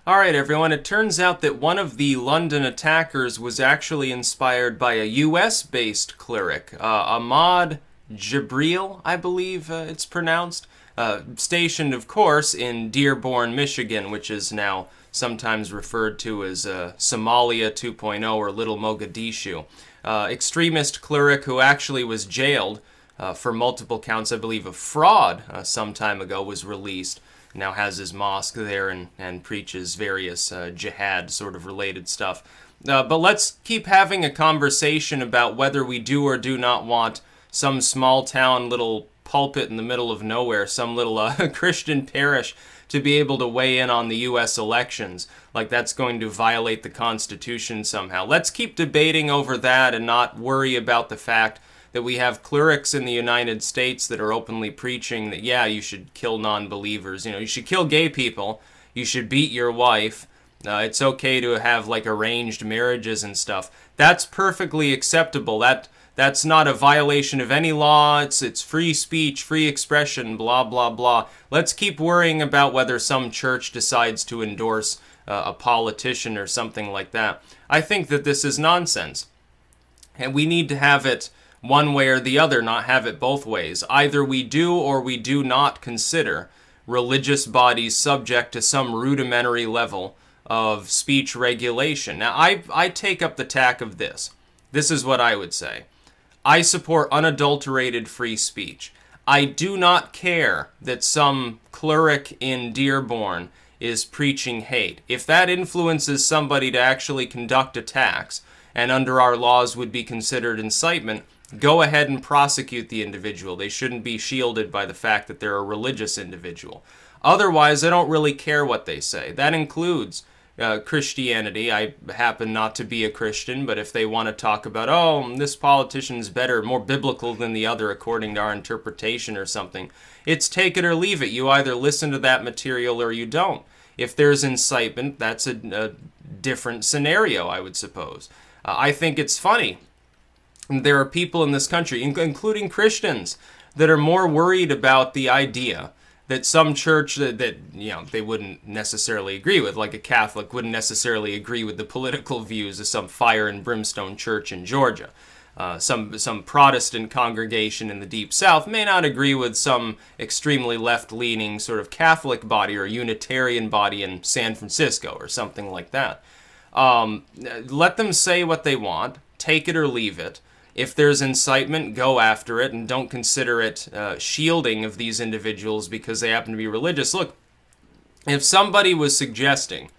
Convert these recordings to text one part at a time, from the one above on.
Alright everyone, it turns out that one of the London attackers was actually inspired by a US-based cleric, Ahmad Jibril, I believe it's pronounced, stationed of course in Dearborn, Michigan, which is now sometimes referred to as Somalia 2.0 or Little Mogadishu. Extremist cleric who actually was jailed for multiple counts, I believe, of fraud some time ago, was released. Now has his mosque there and preaches various jihad sort of related stuff. But let's keep having a conversation about whether we do or do not want some small town little pulpit in the middle of nowhere, some little Christian parish, to be able to weigh in on the U.S. elections, like that's going to violate the Constitution somehow. Let's keep debating over that and not worry about the fact that we have clerics in the United States that are openly preaching that, yeah, you should kill non-believers, you should kill gay people, you should beat your wife, it's okay to have, like, arranged marriages and stuff. That's perfectly acceptable. That's not a violation of any law, it's free speech, free expression, blah, blah, blah. Let's keep worrying about whether some church decides to endorse a politician or something like that. I think that this is nonsense, and we need to have it one way or the other, not have it both ways. Either we do or we do not consider religious bodies subject to some rudimentary level of speech regulation. Now, I take up the tack of this. This is what I would say. I support unadulterated free speech. I do not care that some cleric in Dearborn is preaching hate. If that influences somebody to actually conduct attacks, and under our laws would be considered incitement, go ahead and prosecute the individual. They shouldn't be shielded by the fact that they're a religious individual. Otherwise, I don't really care what they say. That includes Christianity. I happen not to be a Christian, but if they want to talk about, oh, this politician's better, more biblical than the other according to our interpretation or something, it's take it or leave it. You either listen to that material or you don't. If there's incitement, that's a different scenario, I would suppose. I think it's funny. There are people in this country, including Christians, that are more worried about the idea that some church that they wouldn't necessarily agree with, like a Catholic wouldn't necessarily agree with the political views of some fire and brimstone church in Georgia. Some Protestant congregation in the Deep South may not agree with some extremely left-leaning sort of Catholic body or Unitarian body in San Francisco or something like that. Let them say what they want, take it or leave it. If there's incitement, go after it, and don't consider it shielding of these individuals because they happen to be religious. Look, if somebody was suggesting,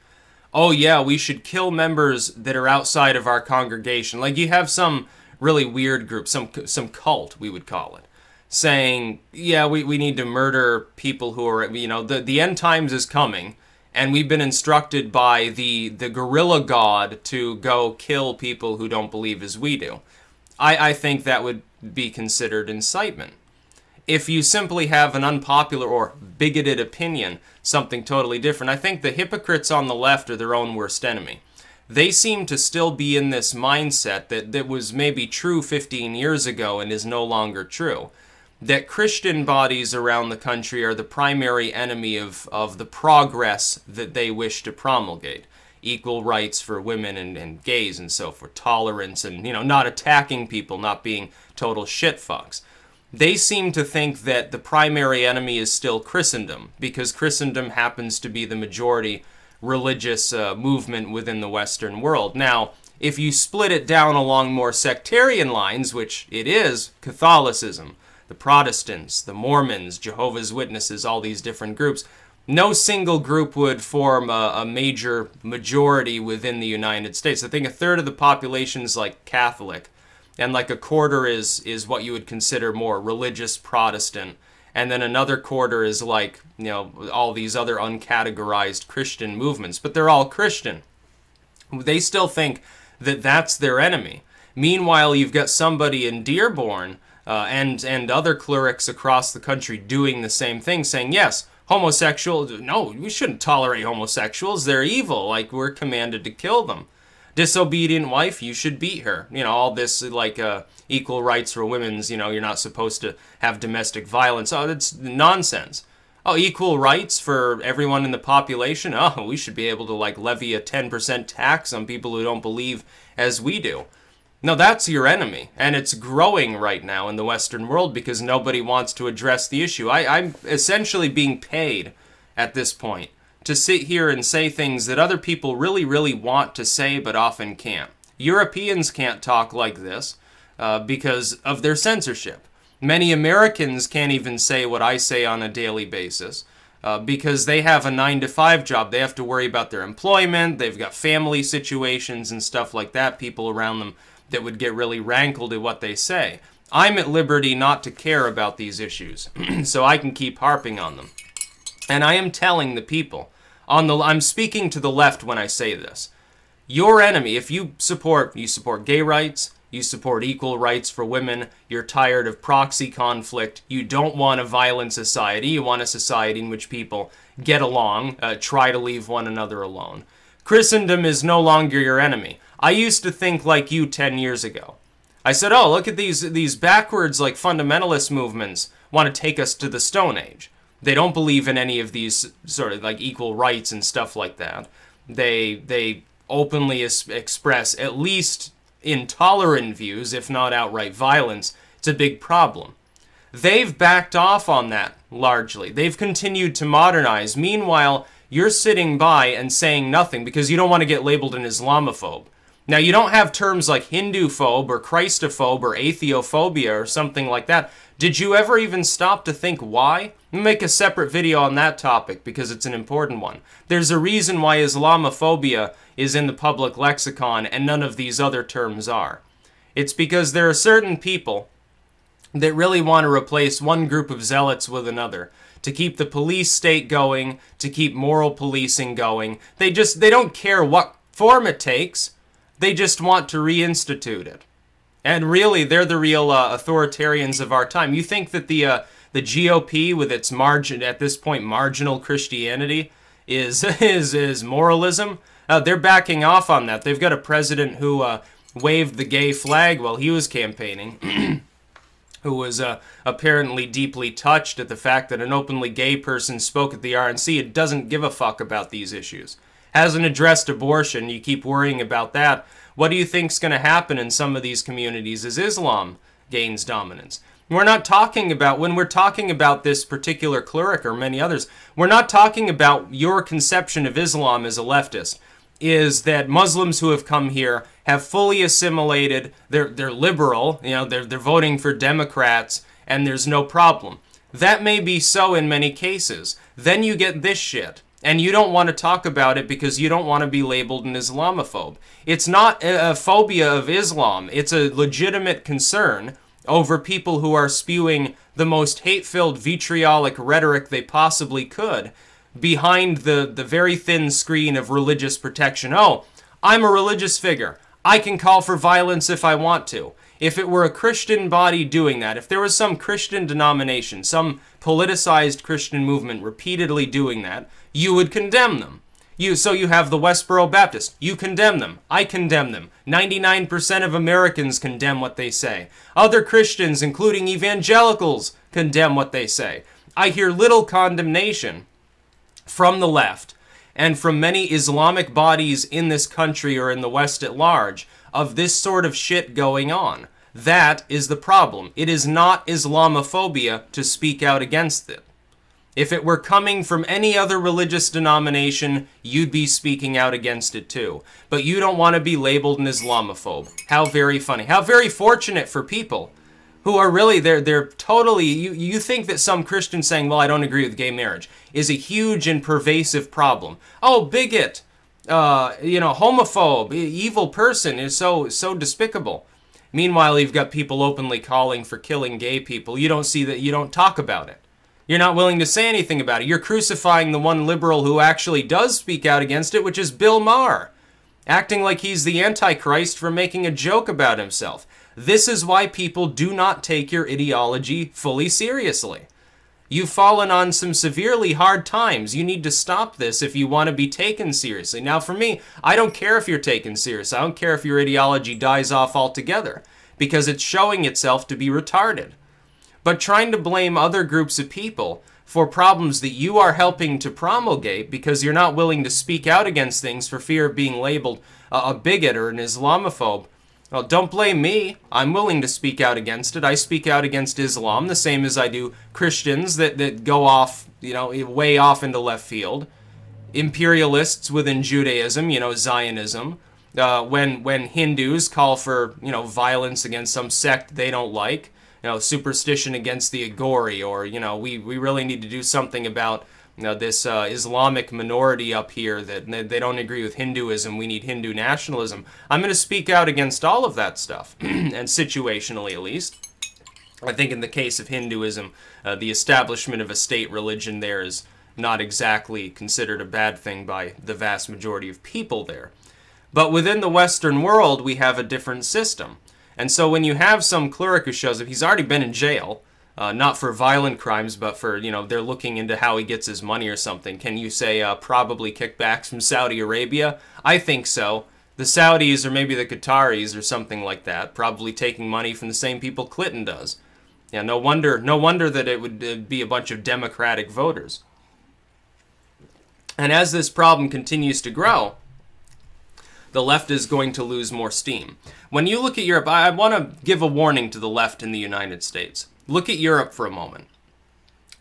oh yeah, we should kill members that are outside of our congregation, like you have some really weird group, some cult, we would call it, saying, yeah, we need to murder people who are, the end times is coming, and we've been instructed by the gorilla god to go kill people who don't believe as we do. I think that would be considered incitement. If you simply have an unpopular or bigoted opinion, something totally different, I think the hypocrites on the left are their own worst enemy. They seem to still be in this mindset that was maybe true 15 years ago and is no longer true. That Christian bodies around the country are the primary enemy of the progress that they wish to promulgate. Equal rights for women and gays and so forth, tolerance and, not attacking people, not being total shitfucks. They seem to think that the primary enemy is still Christendom, because Christendom happens to be the majority religious movement within the Western world. Now, if you split it down along more sectarian lines, which it is, Catholicism, the Protestants, the Mormons, Jehovah's Witnesses, all these different groups, no single group would form a major majority within the United States. I think a third of the population is like Catholic, and like a quarter is what you would consider more religious Protestant, and then another quarter is like, all these other uncategorized Christian movements, but they're all Christian. They still think that that's their enemy. Meanwhile, you've got somebody in Dearborn and other clerics across the country doing the same thing, saying, yes, no, we shouldn't tolerate homosexuals. They're evil. Like, we're commanded to kill them. Disobedient wife, you should beat her. All this, like, equal rights for women's, you're not supposed to have domestic violence. Oh, that's nonsense. Oh, equal rights for everyone in the population? Oh, we should be able to, like, levy a 10% tax on people who don't believe as we do. No, that's your enemy, and it's growing right now in the Western world because nobody wants to address the issue. I'm essentially being paid at this point to sit here and say things that other people really, really want to say but often can't. Europeans can't talk like this because of their censorship. Many Americans can't even say what I say on a daily basis because they have a 9-to-5 job. They have to worry about their employment. They've got family situations and stuff like that, people around them that would get really rankled at what they say. I'm at liberty not to care about these issues, so I can keep harping on them. And I am telling the people, I'm speaking to the left when I say this. Your enemy, if you support gay rights, you support equal rights for women, you're tired of proxy conflict, you don't want a violent society, you want a society in which people get along, try to leave one another alone. Christendom is no longer your enemy. I used to think like you 10 years ago. I said, oh, look at these backwards, like, fundamentalist movements want to take us to the Stone Age. They don't believe in any of these sort of, like, equal rights and stuff like that. They openly express at least intolerant views, if not outright violence. It's a big problem. They've backed off on that, largely. They've continued to modernize. Meanwhile, you're sitting by and saying nothing because you don't want to get labeled an Islamophobe. Now, you don't have terms like Hinduphobe or Christophobe or atheophobia or something like that. Did you ever even stop to think why? I'll make a separate video on that topic because it's an important one. There's a reason why Islamophobia is in the public lexicon and none of these other terms are. It's because there are certain people that really want to replace one group of zealots with another, to keep the police state going, to keep moral policing going. They don't care what form it takes. They just want to reinstitute it. And really, they're the real authoritarians of our time. You think that the GOP, with its at this point marginal Christianity, is moralism? They're backing off on that. They've got a president who waved the gay flag while he was campaigning, who was apparently deeply touched at the fact that an openly gay person spoke at the RNC. It doesn't give a fuck about these issues. Hasn't addressed abortion. You keep worrying about that. What do you think's going to happen in some of these communities as Islam gains dominance? We're not talking about, when we're talking about this particular cleric or many others, we're not talking about your conception of Islam as a leftist, is that Muslims who have come here have fully assimilated, they're liberal, you know, they're voting for Democrats, and there's no problem. That may be so in many cases. Then you get this shit. And you don't want to talk about it because you don't want to be labeled an Islamophobe. It's not a phobia of Islam. It's a legitimate concern over people who are spewing the most hate-filled vitriolic rhetoric they possibly could behind the very thin screen of religious protection. Oh, I'm a religious figure. I can call for violence if I want to. If it were a Christian body doing that, if there was some Christian denomination, some politicized Christian movement repeatedly doing that, you would condemn them. So you have the Westboro Baptist. You condemn them. I condemn them. 99% of Americans condemn what they say. Other Christians, including evangelicals, condemn what they say. I hear little condemnation from the left and from many Islamic bodies in this country or in the West at large of this sort of shit going on. That is the problem. It is not Islamophobia to speak out against it. If it were coming from any other religious denomination, you'd be speaking out against it too. But you don't want to be labeled an Islamophobe. How very funny. How very fortunate for people who are really, they're totally, you think that some Christian saying, well, I don't agree with gay marriage, is a huge and pervasive problem. Oh, bigot, homophobe, evil person is so despicable. Meanwhile, you've got people openly calling for killing gay people. You don't see that, you don't talk about it. You're not willing to say anything about it. You're crucifying the one liberal who actually does speak out against it, which is Bill Maher, acting like he's the Antichrist for making a joke about himself. This is why people do not take your ideology fully seriously. You've fallen on some severely hard times. You need to stop this if you want to be taken seriously. Now, for me, I don't care if you're taken seriously. I don't care if your ideology dies off altogether, because it's showing itself to be retarded. But trying to blame other groups of people for problems that you are helping to promulgate because you're not willing to speak out against things for fear of being labeled a bigot or an Islamophobe. Well, don't blame me. I'm willing to speak out against it. I speak out against Islam the same as I do Christians that go off, way off into left field. Imperialists within Judaism, Zionism. When Hindus call for, violence against some sect they don't like, superstition against the Agori, or, we really need to do something about this Islamic minority up here that they don't agree with Hinduism, we need Hindu nationalism. I'm going to speak out against all of that stuff, and situationally at least. I think in the case of Hinduism, the establishment of a state religion there is not exactly considered a bad thing by the vast majority of people there. But within the Western world, we have a different system. And so when you have some cleric who shows up, he's already been in jail, not for violent crimes, but for, they're looking into how he gets his money or something. Can you say probably kickbacks from Saudi Arabia? I think so. The Saudis or maybe the Qataris or something like that, probably taking money from the same people Clinton does. Yeah, no wonder that it would be a bunch of Democratic voters. And as this problem continues to grow, the left is going to lose more steam. When you look at Europe, I want to give a warning to the left in the United States. Look at Europe for a moment.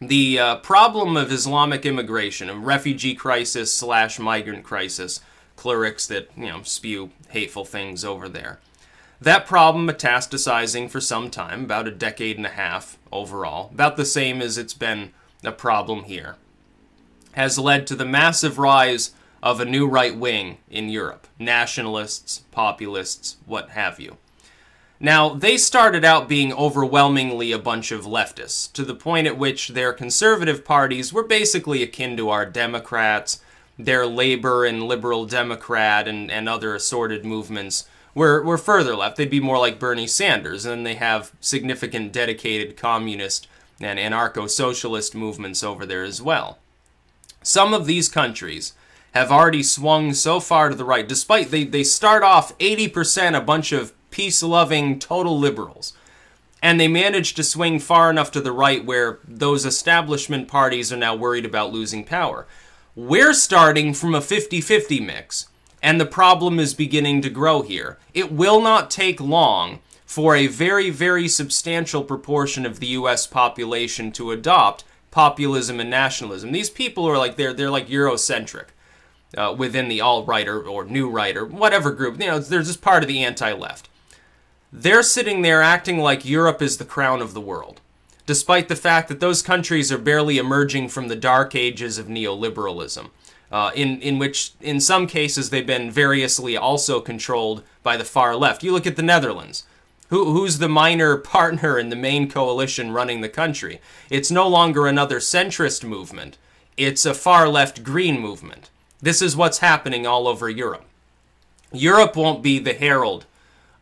The problem of Islamic immigration, a refugee crisis / migrant crisis, clerics that, spew hateful things over there. That problem metastasizing for some time, about a decade and a half overall, about the same as it's been a problem here, has led to the massive rise of a new right wing in Europe. Nationalists, populists, what have you. Now, they started out being overwhelmingly a bunch of leftists, to the point at which their conservative parties were basically akin to our Democrats. Their Labor and Liberal Democrat and other assorted movements were further left. They'd be more like Bernie Sanders, and then they have significant dedicated communist and anarcho-socialist movements over there as well. Some of these countries have already swung so far to the right, despite they start off 80% a bunch of peace-loving total liberals, and they manage to swing far enough to the right where those establishment parties are now worried about losing power. We're starting from a 50-50 mix, and the problem is beginning to grow here. It will not take long for a very, very substantial proportion of the U.S. population to adopt populism and nationalism. These people are like, they're like Eurocentric within the alt-right or new right or whatever group. They're just part of the anti-left. They're sitting there acting like Europe is the crown of the world, despite the fact that those countries are barely emerging from the dark ages of neoliberalism, in which, in some cases, they've been variously also controlled by the far left. You look at the Netherlands. Who's the minor partner in the main coalition running the country? It's no longer another centrist movement. It's a far-left green movement. This is what's happening all over Europe. Europe won't be the herald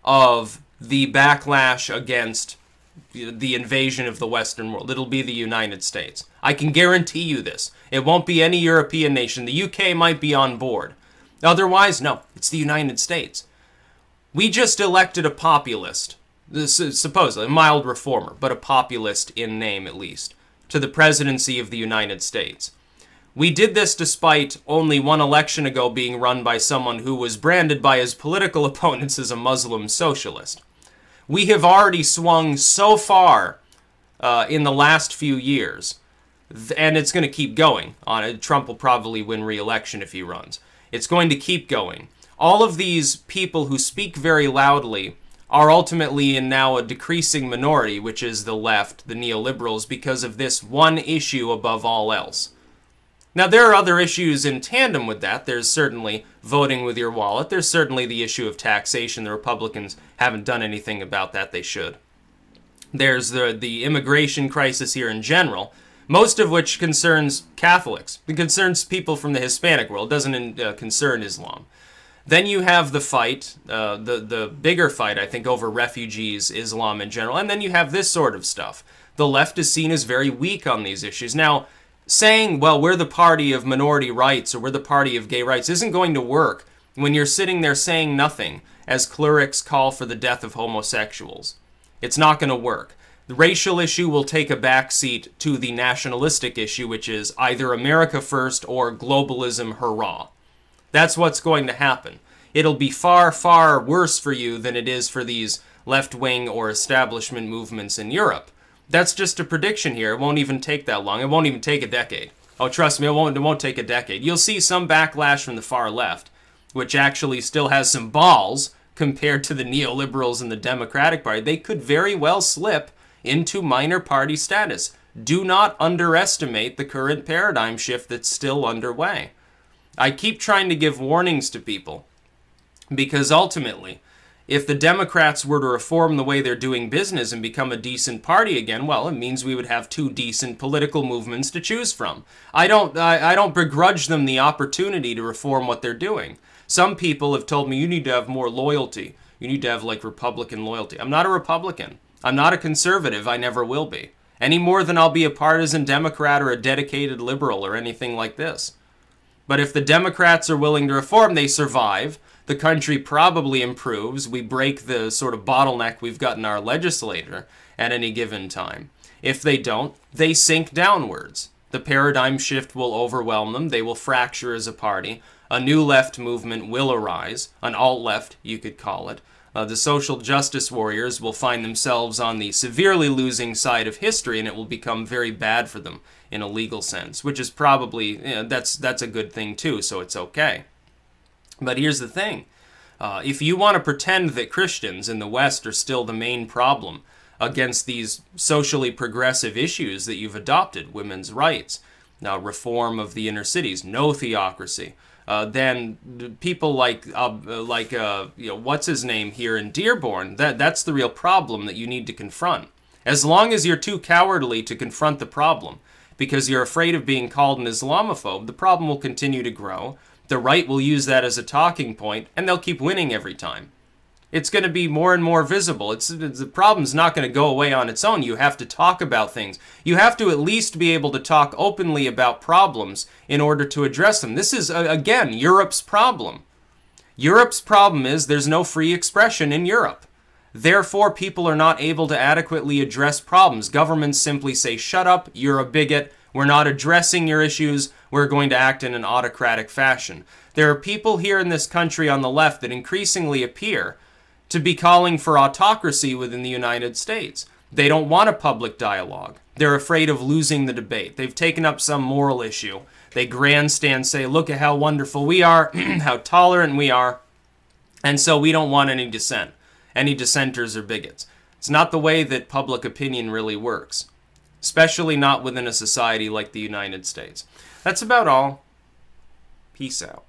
of the backlash against the invasion of the Western world. It'll be the United States. I can guarantee you this. It won't be any European nation. The UK might be on board. Otherwise, no, it's the United States. We just elected a populist, supposedly a mild reformer, but a populist in name at least, to the presidency of the United States. We did this despite only one election ago being run by someone who was branded by his political opponents as a Muslim socialist. We have already swung so far in the last few years, and it's going to keep going on it. Trump will probably win re-election if he runs. It's going to keep going. All of these people who speak very loudly are ultimately in now a decreasing minority, which is the left, the neoliberals, because of this one issue above all else. Now, there are other issues in tandem with that. There's certainly voting with your wallet. There's certainly the issue of taxation. The Republicans haven't done anything about that. They should. There's the immigration crisis here in general, most of which concerns Catholics. It concerns people from the Hispanic world. It doesn't concern Islam. Then you have the fight, the bigger fight, I think, over refugees, Islam in general. And then you have this sort of stuff. The left is seen as very weak on these issues. Now, saying, well, we're the party of minority rights or we're the party of gay rights isn't going to work when you're sitting there saying nothing as clerics call for the death of homosexuals. It's not going to work. The racial issue will take a backseat to the nationalistic issue, which is either America first or globalism hurrah. That's what's going to happen. It'll be far, far worse for you than it is for these left-wing or establishment movements in Europe. That's just a prediction here. It won't even take that long. It won't even take a decade. Oh, trust me, it won't take a decade. You'll see some backlash from the far left, which actually still has some balls compared to the neoliberals and the Democratic Party. They could very well slip into minor party status. Do not underestimate the current paradigm shift that's still underway. I keep trying to give warnings to people because ultimately, if the Democrats were to reform the way they're doing business and become a decent party again, well, it means we would have two decent political movements to choose from. I don't begrudge them the opportunity to reform what they're doing. Some people have told me you need to have more loyalty. You need to have like Republican loyalty. I'm not a Republican. I'm not a conservative. I never will be. Any more than I'll be a partisan Democrat or a dedicated liberal or anything like this. But if the Democrats are willing to reform, they survive. The country probably improves. We break the sort of bottleneck we've got in our legislature at any given time. If they don't, they sink downwards. The paradigm shift will overwhelm them. They will fracture as a party. A new left movement will arise. An alt-left, you could call it. The social justice warriors will find themselves on the severely losing side of history, and it will become very bad for them in a legal sense, which is probably, that's a good thing too, so it's okay. But here's the thing. If you want to pretend that Christians in the West are still the main problem against these socially progressive issues that you've adopted, women's rights, now reform of the inner cities, no theocracy, then people like what's his name here in Dearborn, that's the real problem that you need to confront. As long as you're too cowardly to confront the problem, because you're afraid of being called an Islamophobe, the problem will continue to grow. The right will use that as a talking point, and they'll keep winning every time. It's going to be more and more visible. The problem's not going to go away on its own. You have to talk about things. You have to at least be able to talk openly about problems in order to address them. This is, again, Europe's problem. Europe's problem is there's no free expression in Europe. Therefore, people are not able to adequately address problems. Governments simply say, shut up, you're a bigot, we're not addressing your issues, we're going to act in an autocratic fashion. There are people here in this country on the left that increasingly appear to be calling for autocracy within the United States. They don't want a public dialogue. They're afraid of losing the debate. They've taken up some moral issue. They grandstand, say, look at how wonderful we are, how tolerant we are, and so we don't want any dissent. Any dissenters are bigots. It's not the way that public opinion really works, especially not within a society like the United States. That's about all. Peace out.